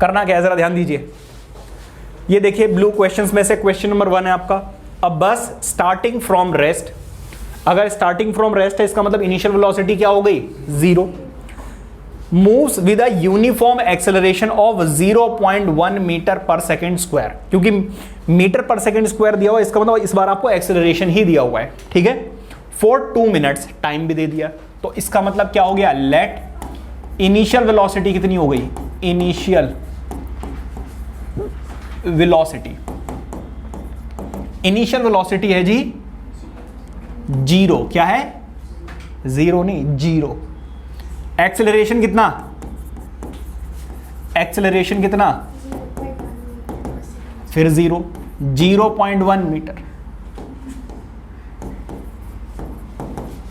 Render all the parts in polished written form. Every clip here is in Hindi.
करना क्या है जरा ध्यान दीजिए। ये देखिए ब्लू क्वेश्चंस में से क्वेश्चन नंबर 1 है आपका। अब बस स्टार्टिंग फ्रॉम रेस्ट, अगर स्टार्टिंग फ्रॉम रेस्ट है इसका मतलब इनिशियल वेलोसिटी क्या हो गई 0। Moves with a uniform acceleration of 0.1 meter per second square, क्योंकि मीटर पर सेकेंड स्क्वायर दिया हुआ इसका मतलब इस बार आपको एक्सेलरेशन ही दिया हुआ है, ठीक है। फॉर 2 मिनट्स टाइम भी दे दिया, तो इसका मतलब क्या हो गया, लेट इनिशियल वेलोसिटी कितनी हो गई, इनिशियल वेलोसिटी, इनिशियल वेलोसिटी है जी 0, क्या है 0 नहीं 0। एक्सेलरेशन कितना, एक्सेलरेशन कितना, फिर 0.1 मीटर,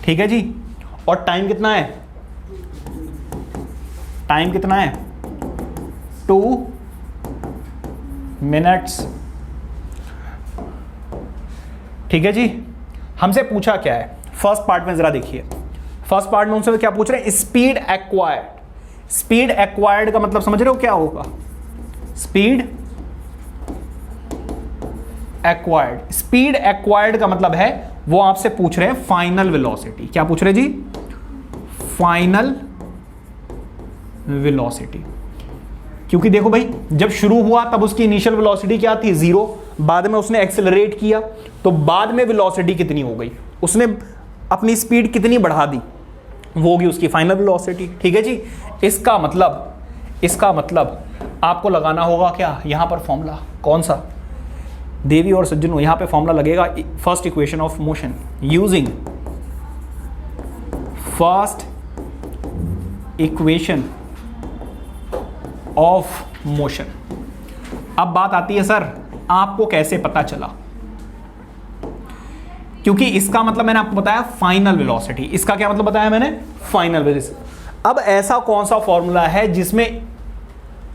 ठीक है जी। और टाइम कितना है, टाइम कितना है 2 मिनट्स, ठीक है जी। हमसे पूछा क्या है फर्स्ट पार्ट में, जरा देखिए फर्स्ट पार्ट में उनसे क्या पूछ रहे हैं, स्पीड एक्वायर्ड। स्पीड एक्वायर्ड का मतलब समझ रहे हो क्या होगा, स्पीड एक्वायर्ड। स्पीड एक्वायर्ड का मतलब है वो आपसे पूछ रहे हैं फाइनल वेलोसिटी। क्या पूछ रहे जी, फाइनल वेलोसिटी। क्योंकि देखो भाई जब शुरू हुआ तब उसकी इनिशियल वेलोसिटी क्या थी 0, बाद में उसने एक्सेलरेट किया तो बाद में वेलोसिटी कितनी हो गई, उसने अपनी स्पीड कितनी बढ़ा दी, वो होगी उसकी फाइनल वेलोसिटी, ठीक है जी। इसका मतलब आपको लगाना होगा क्या यहां पर फॉर्मूला, कौन सा देवी और सज्जनों, यहां पे फॉर्मूला लगेगा first equation of motion using first equation of motion. अब बात आती है सर आपको कैसे पता चला, क्योंकि इसका मतलब मैंने आपको बताया फाइनल वेलोसिटी, इसका क्या मतलब बताया मैंने, फाइनल वेलोसिटी। अब ऐसा कौन सा फॉर्मूला है जिसमें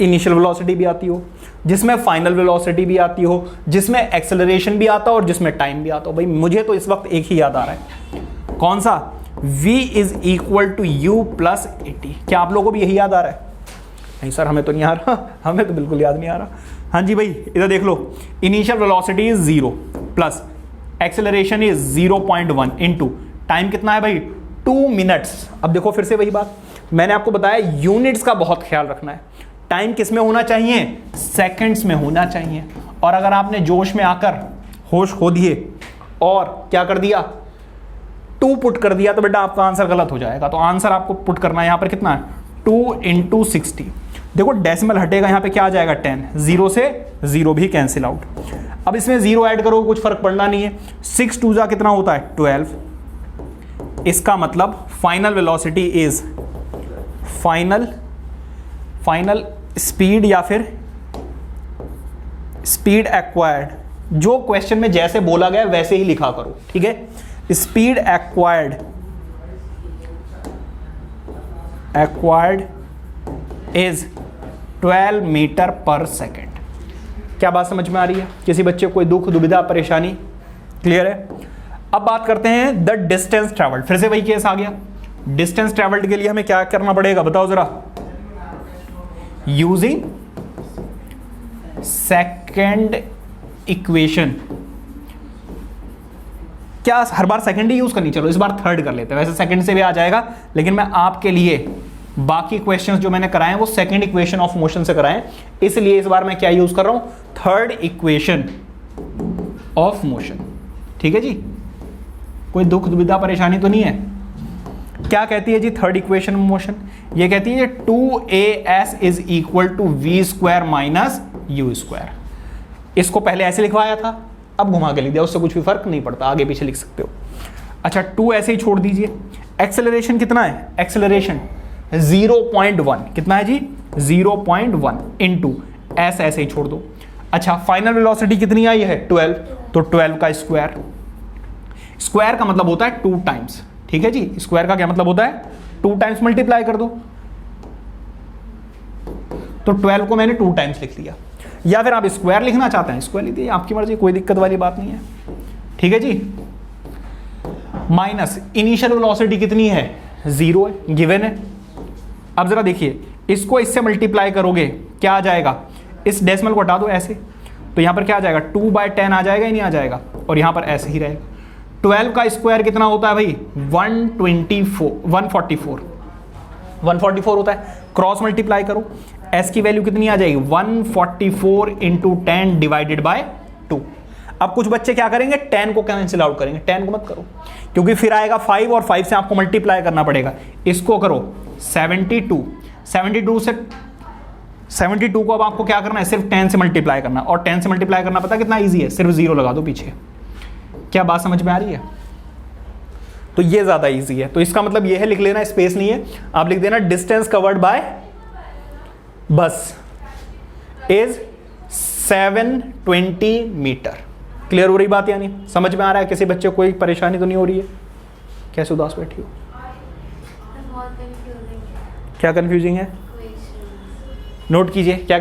इनिशियल वेलोसिटी भी आती हो, जिसमें फाइनल वेलोसिटी भी आती हो, जिसमें एक्सेलरेशन भी आता हो और जिसमें टाइम भी आता हो। भाई मुझे तो इस वक्त एक ही याद आ रहा है, कौन सा, v is equal to u plus a t. क्या आप लोगों को भी यही याद आ रहा है, नहीं सर हमें तो नहीं आ रहा, हमें तो बिल्कुल याद नहीं आ रहा। हाँ जी भाई इधर देख लो, initial velocity is 0 plus acceleration is 0.1 into time कितना है भाई 2 मिनट्स। अब देखो फिर से वही बात मैंने आपको बताया, यूनिट्स का बहुत ख्याल रखना है। टाइम किस में होना चाहिए, सेकंड्स में होना चाहिए। और अगर आपने जोश में आकर होश खो दिए और क्या कर दिया 2 पुट कर दिया तो बेटा आपका आंसर गलत हो जाएगा। तो आंसर आपको पुट करना है यहां पर कितना है 2 × 60। देखो डेसिमल हटेगा यहां पे क्या आ जाएगा 10, 0 से 0 भी कैंसिल आउट। अब इसमें 0 ऐड करो कुछ फर्क पड़ना नहीं है, 6 2 कितना होता है 12। इसका मतलब final velocity is final speed या फिर स्पीड एक्वायर्ड, जो क्वेश्चन में जैसे बोला गया वैसे ही लिखा करो, ठीक है। Speed acquired is 12 metre per second. क्या बात समझ में आ रही है, किसी बच्चे को कोई दुख दुविधा परेशानी, क्लियर है। अब बात करते हैं द डिस्टेंस ट्रैवल्ड, फिर से वही केस आ गया। डिस्टेंस ट्रैवल्ड के लिए हमें क्या करना पड़ेगा बताओ जरा, यूजिंग सेकेंड इक्वेशन। क्या हर बार सेकंड ही यूज करनी, चलो इस बार थर्ड कर लेते हैं, वैसे सेकंड से भी आ जाएगा लेकिन मैं आपके लिए बाकी क्वेश्चंस जो मैंने कराए हैं वो सेकंड इक्वेशन ऑफ मोशन से कराए, इसलिए इस बार मैं क्या यूज कर रहा हूं, थर्ड इक्वेशन ऑफ मोशन, ठीक है जी। कोई दुख दुविधा परेशानी तो नहीं है। क्या कहती है जी थर्ड इक्वेशन ऑफ मोशन, ये कहती है 2as is equal to v square minus u square. इसको पहले ऐसे लिखवाया था, अब घुमा के लिख दिया, उससे कुछ भी फर्क नहीं पड़ता, आगे पीछे लिख सकते हो। अच्छा 2 ऐसे ही छोड़ दीजिए। एक्सेलरेशन कितना है, एक्सेलरेशन 0.1, कितना है जी 0.1 इनटू एस, ऐसे ही छोड़ दो। अच्छा फाइनल वेलोसिटी कितनी आई है 12, तो 12 का स्क्वायर, स्क्वायर का मतलब होता है 2 टाइम्स, ठीक है जी। स्क्वायर का क्या मतलब होता है 2 टाइम्स मल्टीप्लाई कर दो, तो 12 को मैंने 2 टाइम्स लिख लिया। या फिर आप स्क्वायर लिखना चाहते हैं स्क्वायर लिख दीजिए, आपकी मर्जी, कोई दिक्कत वाली बात नहीं है, ठीक है जी। माइनस इनिशियल वेलोसिटी कितनी है 0 है, गिवन है। अब जरा देखिए इसको इससे मल्टीप्लाई करोगे क्या आ जाएगा, इस डेसिमल को हटा दो ऐसे, तो यहाँ पर क्या आ जाएगा 2/10 आ जाएगा या नहीं आ जाएगा, और यहाँ पर ऐसे ही रहेगा। 12 का स्क्वायर कितना होता है भाई 144 होता है। क्रॉस मल्टीप्लाई करो, s की वैल्यू कितनी आ जाएगी 144 इंटू 10 डिवाइडेड बाय 2। अब कुछ बच्चे क्या करेंगे 10 को कैंसिल आउट करेंगे, 10 को मत करो क्योंकि फिर आएगा 5 और 5 से आपको मल्टीप्लाई करना पड़ेगा। इसको करो 72 को अब आपको क्या करना है सिर्फ 10 से मल्टीप्लाई करना, और 10 से मल्टीप्लाई करना पता कितना ईजी है, सिर्फ 0 लगा दो पीछे। क्या बात समझ में आ रही है? तो ये ज्यादा इजी है। तो इसका मतलब ये है, लिख लेना, स्पेस नहीं है, आप लिख देना डिस्टेंस कवर्ड बाय बस इज 720 मीटर। क्लियर हो रही बात, यानी समझ में आ रहा है? किसी बच्चे को कोई परेशानी तो नहीं हो रही है? कैसे उदास बैठी हो? क्या कंफ्यूजिंग है? नोट कीजिए क्या